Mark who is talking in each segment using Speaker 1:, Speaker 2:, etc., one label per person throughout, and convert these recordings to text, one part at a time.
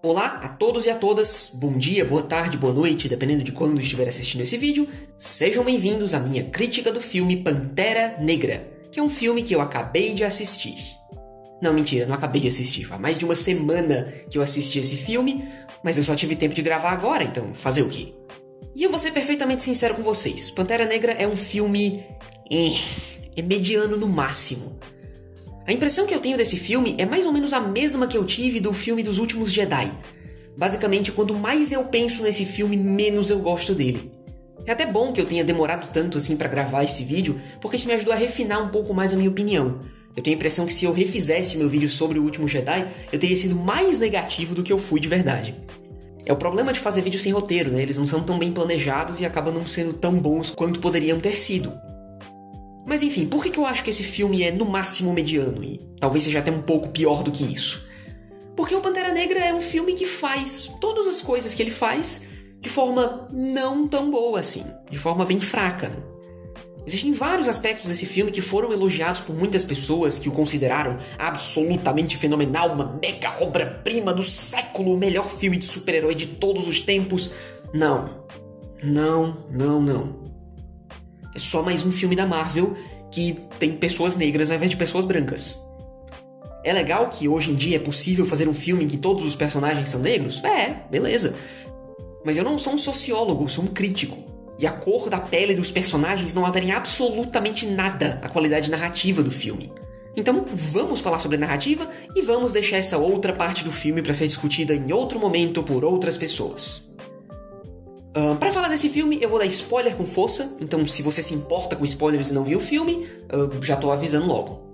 Speaker 1: Olá a todos e a todas, bom dia, boa tarde, boa noite, dependendo de quando estiver assistindo esse vídeo. Sejam bem-vindos à minha crítica do filme Pantera Negra, que é um filme que eu acabei de assistir. Não, mentira, não acabei de assistir, faz mais de uma semana que eu assisti esse filme, mas eu só tive tempo de gravar agora, então fazer o quê? E eu vou ser perfeitamente sincero com vocês, Pantera Negra é um filme... é mediano no máximo. A impressão que eu tenho desse filme é mais ou menos a mesma que eu tive do filme dos Últimos Jedi. Basicamente, quanto mais eu penso nesse filme, menos eu gosto dele. É até bom que eu tenha demorado tanto assim pra gravar esse vídeo, porque isso me ajudou a refinar um pouco mais a minha opinião. Eu tenho a impressão que se eu refizesse o meu vídeo sobre o Último Jedi, eu teria sido mais negativo do que eu fui de verdade. É o problema de fazer vídeo sem roteiro, né? Eles não são tão bem planejados e acabam não sendo tão bons quanto poderiam ter sido. Mas enfim, por que eu acho que esse filme é no máximo mediano e talvez seja até um pouco pior do que isso? Porque o Pantera Negra é um filme que faz todas as coisas que ele faz de forma não tão boa assim, de forma bem fraca. Né? Existem vários aspectos desse filme que foram elogiados por muitas pessoas que o consideraram absolutamente fenomenal, uma mega obra-prima do século, o melhor filme de super-herói de todos os tempos. Não. É só mais um filme da Marvel que tem pessoas negras ao invés de pessoas brancas. É legal que hoje em dia é possível fazer um filme em que todos os personagens são negros? Beleza. Mas eu não sou um sociólogo, eu sou um crítico. E a cor da pele dos personagens não altera em absolutamente nada a qualidade narrativa do filme. Então vamos falar sobre a narrativa e vamos deixar essa outra parte do filme para ser discutida em outro momento por outras pessoas. Pra falar desse filme, eu vou dar spoiler com força, então se você se importa com spoilers e não viu o filme, já tô avisando logo.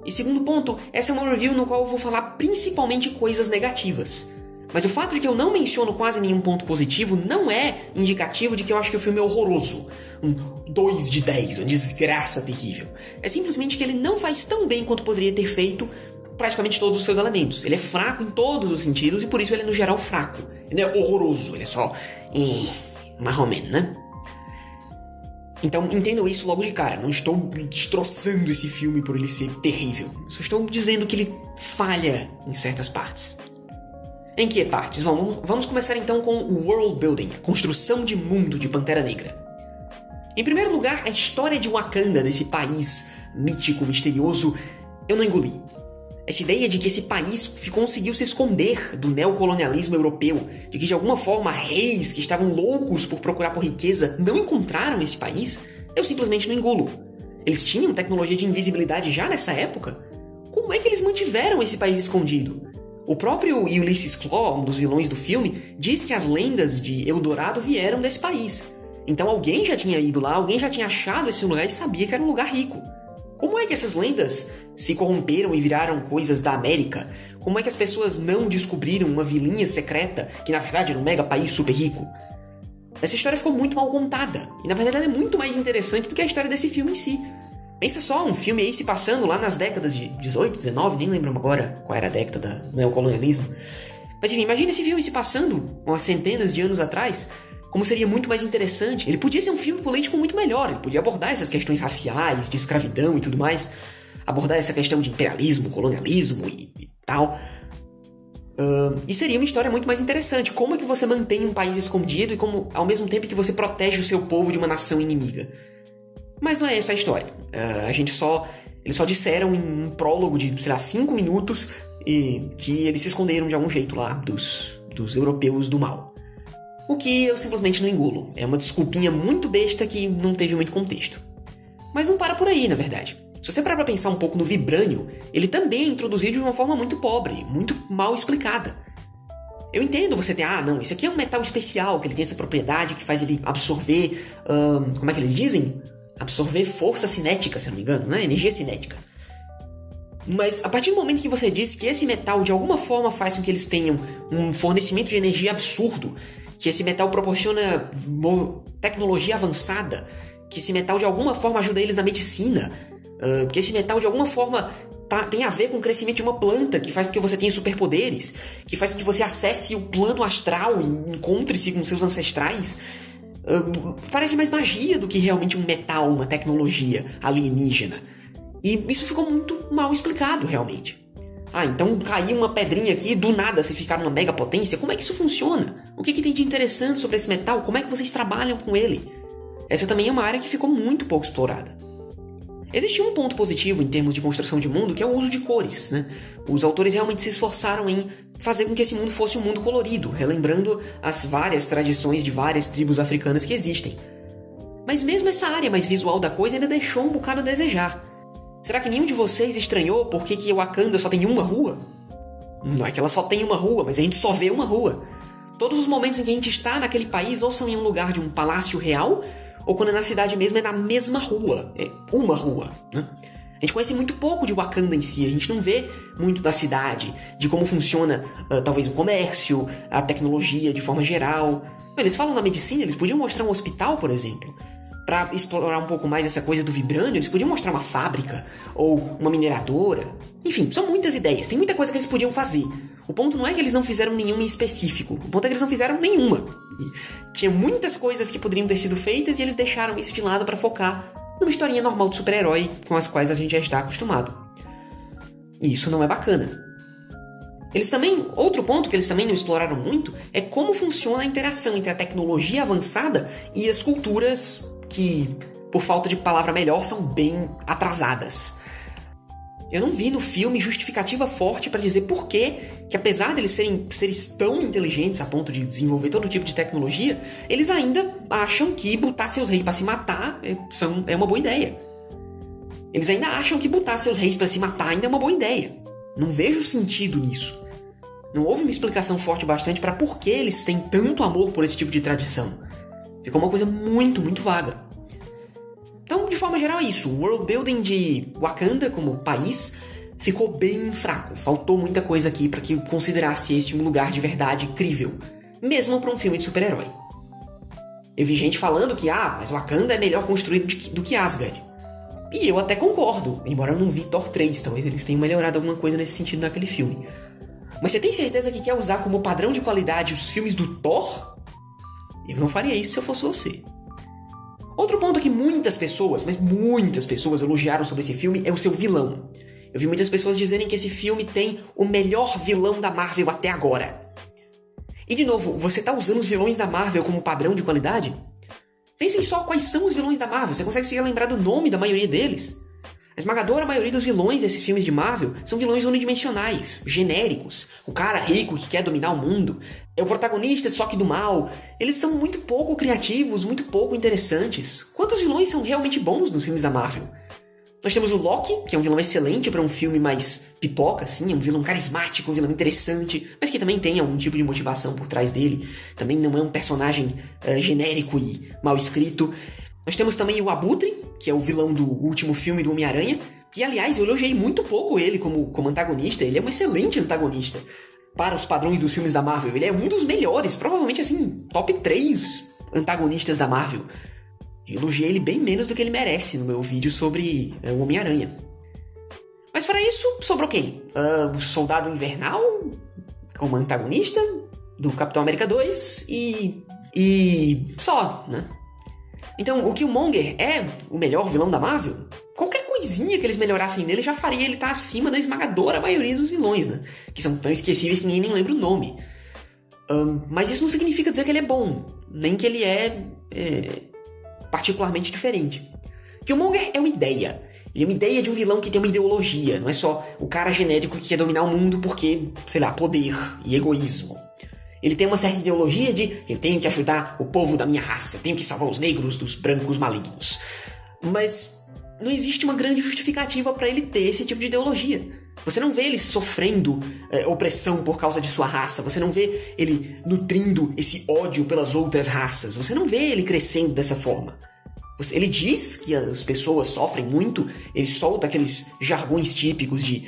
Speaker 1: E segundo ponto, essa é uma review no qual eu vou falar principalmente coisas negativas. Mas o fato de que eu não menciono quase nenhum ponto positivo não é indicativo de que eu acho que o filme é horroroso. Um 2 de 10, uma desgraça terrível. É simplesmente que ele não faz tão bem quanto poderia ter feito praticamente todos os seus elementos. Ele é fraco em todos os sentidos e por isso ele é no geral fraco. Ele é horroroso, ele é só... mais ou menos, né? Então entendam isso logo de cara. Não estou destroçando esse filme por ele ser terrível. Só estou dizendo que ele falha em certas partes. Em que partes? Vamos começar então com o world building, a construção de mundo de Pantera Negra. Em primeiro lugar, a história de Wakanda, desse país mítico, misterioso, eu não engoli. Essa ideia de que esse país conseguiu se esconder do neocolonialismo europeu, de que de alguma forma reis que estavam loucos por procurar por riqueza não encontraram esse país, eu simplesmente não engulo. Eles tinham tecnologia de invisibilidade já nessa época? Como é que eles mantiveram esse país escondido? O próprio Ulysses Klaue, um dos vilões do filme, diz que as lendas de Eldorado vieram desse país. Então alguém já tinha ido lá, alguém já tinha achado esse lugar e sabia que era um lugar rico. Como é que essas lendas se corromperam e viraram coisas da América? Como é que as pessoas não descobriram uma vilinha secreta que na verdade era um mega país super rico? Essa história ficou muito mal contada, e na verdade ela é muito mais interessante do que a história desse filme em si. Pensa só, um filme aí se passando lá nas décadas de 18, 19, nem lembro agora qual era a década do neocolonialismo. Mas enfim, imagina esse filme se passando umas centenas de anos atrás, como seria muito mais interessante. Ele podia ser um filme político muito melhor, ele podia abordar essas questões raciais, de escravidão e tudo mais, abordar essa questão de imperialismo, colonialismo e tal. E seria uma história muito mais interessante. Como é que você mantém um país escondido e como, ao mesmo tempo que você protege o seu povo de uma nação inimiga? Mas não é essa a história. Eles só disseram em um prólogo de, 5 minutos que eles se esconderam de algum jeito lá dos europeus do mal. O que eu simplesmente não engulo. É uma desculpinha muito besta que não teve muito contexto. Mas não para por aí, na verdade. Se você parar pra pensar um pouco no Vibranium, ele também é introduzido de uma forma muito pobre, muito mal explicada. Eu entendo você ter, isso aqui é um metal especial, que ele tem essa propriedade que faz ele absorver, como é que eles dizem? Absorver força cinética, se não me engano, né? Energia cinética. Mas a partir do momento que você diz que esse metal de alguma forma faz com que eles tenham um fornecimento de energia absurdo, que esse metal proporciona tecnologia avançada, que esse metal de alguma forma ajuda eles na medicina, que esse metal de alguma forma tem a ver com o crescimento de uma planta, que faz com que você tenha superpoderes, que faz com que você acesse o plano astral e encontre-se com seus ancestrais, parece mais magia do que realmente um metal, uma tecnologia alienígena. E isso ficou muito mal explicado, realmente. Ah, então caiu uma pedrinha aqui e do nada se ficar uma mega potência? Como é que isso funciona? O que tem de interessante sobre esse metal? Como é que vocês trabalham com ele? Essa também é uma área que ficou muito pouco explorada. Existe um ponto positivo em termos de construção de mundo, que é o uso de cores, né? Os autores realmente se esforçaram em fazer com que esse mundo fosse um mundo colorido, relembrando as várias tradições de várias tribos africanas que existem. Mas mesmo essa área mais visual da coisa ainda deixou um bocado a desejar. Será que nenhum de vocês estranhou por que Wakanda só tem uma rua? Não é que ela só tem uma rua, mas a gente só vê uma rua. Todos os momentos em que a gente está naquele país ou são em um lugar de um palácio real, ou quando é na cidade mesmo é na mesma rua. É uma rua, né? A gente conhece muito pouco de Wakanda em si, a gente não vê muito da cidade, de como funciona talvez o comércio, a tecnologia de forma geral. Eles falam da medicina, eles podiam mostrar um hospital, por exemplo. Para explorar um pouco mais essa coisa do vibrânio, eles podiam mostrar uma fábrica ou uma mineradora. Enfim, são muitas ideias, tem muita coisa que eles podiam fazer. O ponto não é que eles não fizeram nenhuma em específico, o ponto é que eles não fizeram nenhuma. E tinha muitas coisas que poderiam ter sido feitas e eles deixaram isso de lado para focar numa historinha normal de super-herói com as quais a gente já está acostumado. E isso não é bacana. Outro ponto que eles também não exploraram muito é como funciona a interação entre a tecnologia avançada e as culturas que, por falta de palavra melhor, são bem atrasadas. Eu não vi no filme justificativa forte para dizer por que, apesar deles serem seres tão inteligentes a ponto de desenvolver todo tipo de tecnologia, eles ainda acham que botar seus reis para se matar é uma boa ideia. Eles ainda acham que botar seus reis para se matar ainda é uma boa ideia. Não vejo sentido nisso. Não houve uma explicação forte bastante para por que eles têm tanto amor por esse tipo de tradição. Ficou uma coisa muito, muito vaga. Então, de forma geral, é isso. O world building de Wakanda como país ficou bem fraco. Faltou muita coisa aqui para que eu considerasse este um lugar de verdade crível, mesmo para um filme de super-herói. Eu vi gente falando que, mas Wakanda é melhor construído do que Asgard. E eu até concordo, embora eu não vi Thor 3, talvez eles tenham melhorado alguma coisa nesse sentido naquele filme. Mas você tem certeza que quer usar como padrão de qualidade os filmes do Thor? Eu não faria isso se eu fosse você. Outro ponto que muitas pessoas elogiaram sobre esse filme é o seu vilão. Eu vi muitas pessoas dizerem que esse filme tem o melhor vilão da Marvel até agora. E de novo, você tá usando os vilões da Marvel como padrão de qualidade? Pensem só quais são os vilões da Marvel, você consegue se lembrar do nome da maioria deles? A esmagadora maioria dos vilões desses filmes de Marvel são vilões unidimensionais, genéricos. O cara rico que quer dominar o mundo. É o protagonista só que do mal. Eles são muito pouco criativos, muito pouco interessantes. Quantos vilões são realmente bons nos filmes da Marvel? Nós temos o Loki, que é um vilão excelente para um filme mais pipoca, assim. É um vilão carismático, um vilão interessante, mas que também tem algum tipo de motivação por trás dele. Também não é um personagem genérico e mal escrito. Nós temos também o Abutre, que é o vilão do último filme do Homem-Aranha, que, aliás, eu elogiei muito pouco ele como antagonista. Ele é um excelente antagonista para os padrões dos filmes da Marvel. Ele é um dos melhores, provavelmente, assim, top 3 antagonistas da Marvel. Eu elogiei ele bem menos do que ele merece no meu vídeo sobre o Homem-Aranha. Mas, para isso, sobrou quem? O Soldado Invernal, como antagonista, do Capitão América 2 e só, né? Então, o Killmonger é o melhor vilão da Marvel? Qualquer coisinha que eles melhorassem nele já faria ele estar acima da esmagadora maioria dos vilões, né? Que são tão esquecíveis que ninguém nem lembra o nome. Mas isso não significa dizer que ele é bom, nem que ele é particularmente diferente. Killmonger é uma ideia. Ele é uma ideia de um vilão que tem uma ideologia, não é só o cara genérico que quer dominar o mundo porque, sei lá, poder e egoísmo. Ele tem uma certa ideologia de eu tenho que ajudar o povo da minha raça, eu tenho que salvar os negros dos brancos malignos. Mas não existe uma grande justificativa para ele ter esse tipo de ideologia. Você não vê ele sofrendo opressão por causa de sua raça, você não vê ele nutrindo esse ódio pelas outras raças, você não vê ele crescendo dessa forma. Ele diz que as pessoas sofrem muito, ele solta aqueles jargões típicos de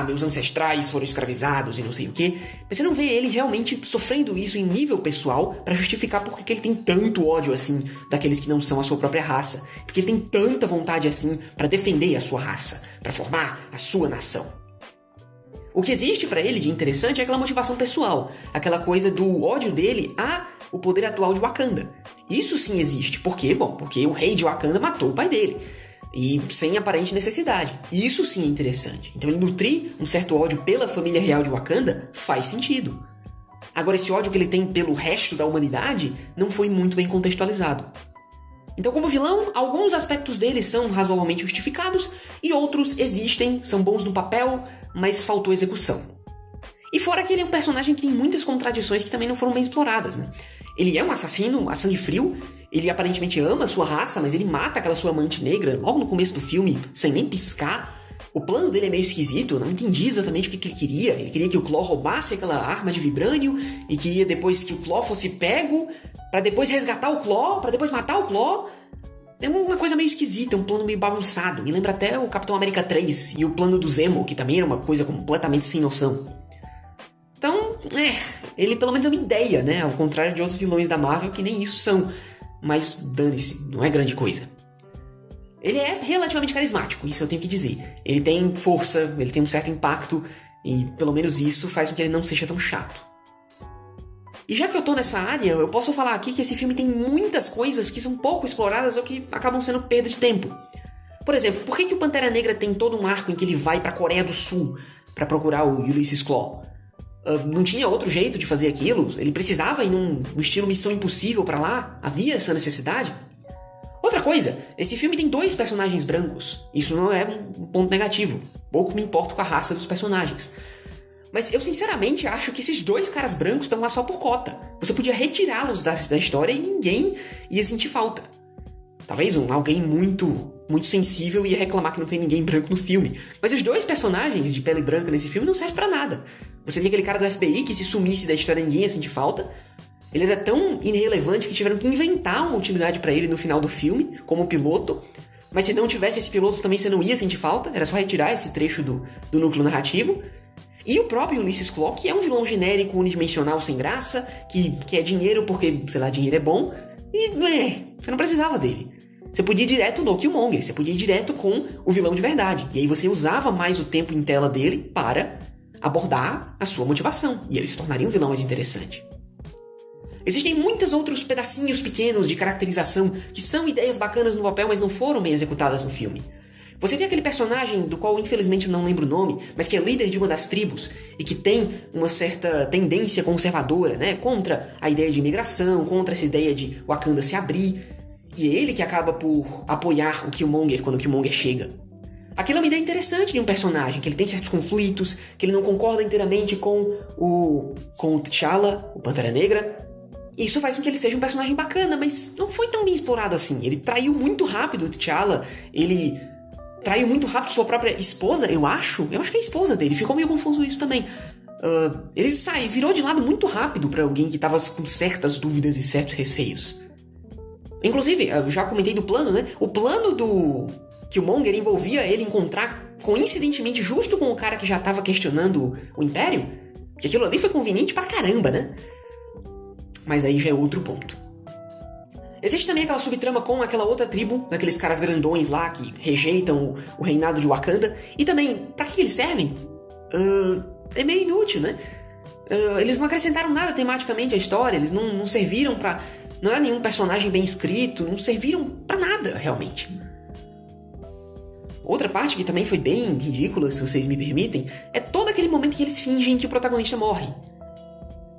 Speaker 1: meus ancestrais foram escravizados e não sei o quê, mas você não vê ele realmente sofrendo isso em nível pessoal para justificar por que ele tem tanto ódio assim daqueles que não são a sua própria raça, porque ele tem tanta vontade assim para defender a sua raça, para formar a sua nação. O que existe para ele de interessante é aquela motivação pessoal, aquela coisa do ódio dele o poder atual de Wakanda. Isso sim existe. Por quê? Bom, porque o rei de Wakanda matou o pai dele. E sem aparente necessidade. E isso sim é interessante. Então ele nutrir um certo ódio pela família real de Wakanda faz sentido. Agora, esse ódio que ele tem pelo resto da humanidade não foi muito bem contextualizado. Então, como vilão, alguns aspectos dele são razoavelmente justificados e outros existem, são bons no papel, mas faltou execução. E fora que ele é um personagem que tem muitas contradições que também não foram bem exploradas, né? Ele é um assassino a sangue frio, ele aparentemente ama a sua raça, mas ele mata aquela sua amante negra logo no começo do filme, sem nem piscar. O plano dele é meio esquisito, eu não entendi exatamente o que ele queria. Ele queria que o Klaue roubasse aquela arma de vibrânio e queria depois que o Klaue fosse pego, pra depois resgatar o Klaue, pra depois matar o Klaue. É uma coisa meio esquisita, um plano meio bagunçado. Me lembra até o Capitão América 3 e o plano do Zemo, que também era uma coisa completamente sem noção. Então, ele pelo menos é uma ideia, né? Ao contrário de outros vilões da Marvel, que nem isso são. Mas dane-se, não é grande coisa. Ele é relativamente carismático, isso eu tenho que dizer. Ele tem força, ele tem um certo impacto, e pelo menos isso faz com que ele não seja tão chato. E já que eu tô nessa área, eu posso falar aqui que esse filme tem muitas coisas que são pouco exploradas ou que acabam sendo perda de tempo. Por exemplo, por que o Pantera Negra tem todo um arco em que ele vai pra Coreia do Sul pra procurar o Ulysses Klaue? Não tinha outro jeito de fazer aquilo? Ele precisava ir num estilo Missão Impossível pra lá? Havia essa necessidade? Outra coisa, esse filme tem 2 personagens brancos. Isso não é um ponto negativo. Pouco me importo com a raça dos personagens. Mas eu sinceramente acho que esses 2 caras brancos estão lá só por cota. Você podia retirá-los da história e ninguém ia sentir falta. Talvez alguém muito sensível ia reclamar que não tem ninguém branco no filme. Mas os 2 personagens de pele branca nesse filme não servem pra nada. Você tem aquele cara do FBI que se sumisse da história ninguém ia sentir falta. Ele era tão irrelevante que tiveram que inventar uma utilidade pra ele no final do filme, como piloto. Mas se não tivesse esse piloto também você não ia sentir falta. Era só retirar esse trecho do núcleo narrativo. E o próprio Ulysses Klaue, que é um vilão genérico, unidimensional, sem graça, que quer dinheiro porque, sei lá, dinheiro é bom. E, você não precisava dele. Você podia ir direto no Killmonger, você podia ir direto com o vilão de verdade. E aí você usava mais o tempo em tela dele para abordar a sua motivação. E ele se tornaria um vilão mais interessante. Existem muitos outros pedacinhos pequenos de caracterização que são ideias bacanas no papel, mas não foram bem executadas no filme. Você tem aquele personagem do qual infelizmente eu não lembro o nome, mas que é líder de uma das tribos e que tem uma certa tendência conservadora, né, contra a ideia de imigração, contra essa ideia de Wakanda se abrir. E é ele que acaba por apoiar o Killmonger quando o Killmonger chega. Aquilo é uma ideia interessante de um personagem, que ele tem certos conflitos, que ele não concorda inteiramente com o T'Challa, o Pantera Negra. E isso faz com que ele seja um personagem bacana, mas não foi tão bem explorado assim. Ele traiu muito rápido o T'Challa, ele traiu muito rápido sua própria esposa, eu acho que é a esposa dele, ficou meio confuso isso também. Ele virou de lado muito rápido pra alguém que tava com certas dúvidas e certos receios. Inclusive, eu já comentei do plano, né? O plano do Killmonger envolvia ele encontrar coincidentemente justo com o cara que já tava questionando o Império, que aquilo ali foi conveniente pra caramba, né? Mas aí já é outro ponto. Existe também aquela subtrama com aquela outra tribo, daqueles caras grandões lá que rejeitam o reinado de Wakanda. E também, pra que eles servem? É meio inútil, né? Eles não acrescentaram nada tematicamente à história, eles não serviram pra... Não era nenhum personagem bem escrito, não serviram pra nada, realmente. Outra parte que também foi bem ridícula, se vocês me permitem, é todo aquele momento que eles fingem que o protagonista morre.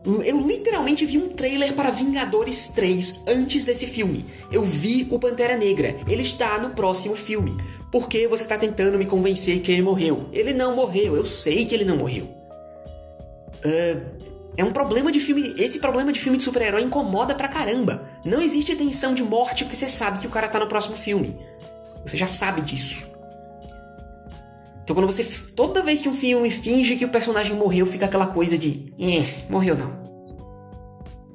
Speaker 1: Eu literalmente vi um trailer para Vingadores 3 antes desse filme. Eu vi o Pantera Negra. Ele está no próximo filme. Por que você está tentando me convencer que ele morreu? Ele não morreu. Eu sei que ele não morreu. É um problema de filme... Esse problema de filme de super-herói incomoda pra caramba. Não existe tensão de morte porque você sabe que o cara tá no próximo filme. Você já sabe disso. Então quando você... Toda vez que um filme finge que o personagem morreu, fica aquela coisa de... morreu não.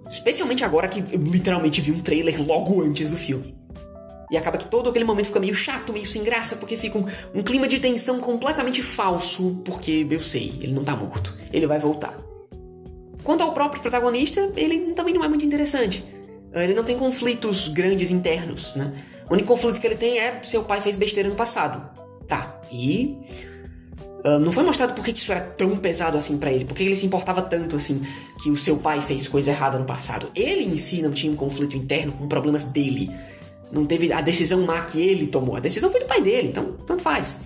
Speaker 1: Especialmente agora que eu literalmente vi um trailer logo antes do filme. E acaba que todo aquele momento fica meio chato, meio sem graça, porque fica um clima de tensão completamente falso, porque eu sei, ele não tá morto. Ele vai voltar. Quanto ao próprio protagonista, ele também não é muito interessante. Ele não tem conflitos grandes internos, né? O único conflito que ele tem é seu pai fez besteira no passado. Tá, e... não foi mostrado por que isso era tão pesado assim pra ele. Por que ele se importava tanto assim que o seu pai fez coisa errada no passado. Ele em si não tinha um conflito interno com problemas dele. Não teve a decisão má que ele tomou. A decisão foi do pai dele, então tanto faz.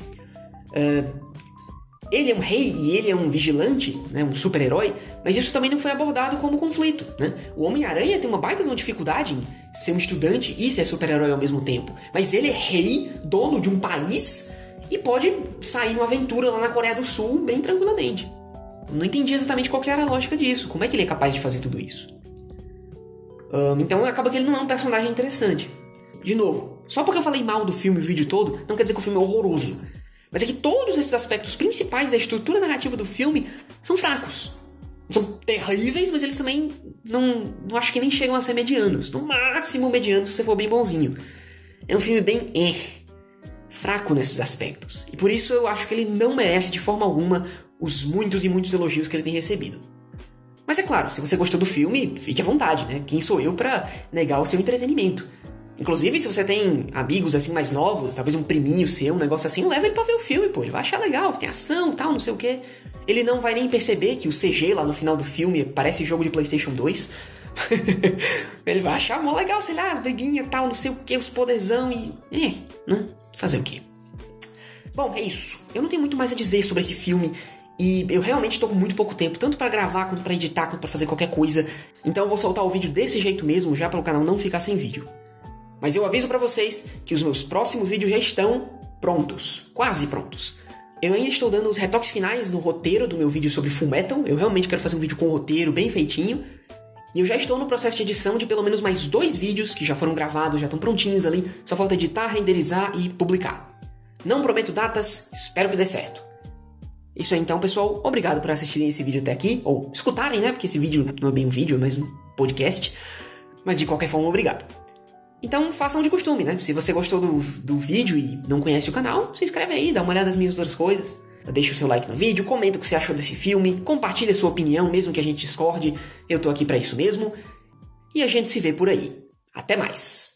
Speaker 1: Ele é um rei e ele é um vigilante, né, um super-herói, mas isso também não foi abordado como conflito, né? O Homem-Aranha tem uma baita de uma dificuldade em ser um estudante e ser super-herói ao mesmo tempo. Mas ele é rei, dono de um país, e pode sair numa aventura lá na Coreia do Sul bem tranquilamente. Não entendi exatamente qual que era a lógica disso. Como é que ele é capaz de fazer tudo isso? Então acaba que ele não é um personagem interessante. De novo, só porque eu falei mal do filme o vídeo todo, não quer dizer que o filme é horroroso. Mas é que todos esses aspectos principais da estrutura narrativa do filme são fracos. São terríveis, mas eles também não acho que nem chegam a ser medianos. No máximo medianos se você for bem bonzinho. É um filme bem fraco nesses aspectos. E por isso eu acho que ele não merece de forma alguma os muitos e muitos elogios que ele tem recebido. Mas é claro, se você gostou do filme, fique à vontade, né? Quem sou eu pra negar o seu entretenimento? Inclusive, se você tem amigos assim mais novos, talvez um priminho seu, um negócio assim, leva ele pra ver o filme, pô. Ele vai achar legal, tem ação e tal, não sei o quê. Ele não vai nem perceber que o CG lá no final do filme parece jogo de PlayStation 2. Ele vai achar mó legal, sei lá, briguinha e tal, não sei o quê, os poderzão e... né? Fazer o quê? Bom, é isso. Eu não tenho muito mais a dizer sobre esse filme. E eu realmente tô com muito pouco tempo, tanto pra gravar, quanto pra editar, quanto pra fazer qualquer coisa. Então eu vou soltar o vídeo desse jeito mesmo, já para o canal não ficar sem vídeo. Mas eu aviso pra vocês que os meus próximos vídeos já estão prontos, quase prontos. Eu ainda estou dando os retoques finais no roteiro do meu vídeo sobre Fullmetal. Eu realmente quero fazer um vídeo com roteiro bem feitinho. E eu já estou no processo de edição de pelo menos mais 2 vídeos que já foram gravados, já estão prontinhos ali. Só falta editar, renderizar e publicar. Não prometo datas, espero que dê certo. Isso aí então, pessoal. Obrigado por assistirem esse vídeo até aqui. Ou escutarem, né? Porque esse vídeo não é bem um vídeo, é mais um podcast. Mas de qualquer forma, obrigado. Então façam de costume, né? Se você gostou do vídeo e não conhece o canal, se inscreve aí, dá uma olhada nas minhas outras coisas. Deixa o seu like no vídeo, comenta o que você achou desse filme, compartilha a sua opinião, mesmo que a gente discorde. Eu tô aqui pra isso mesmo. E a gente se vê por aí. Até mais!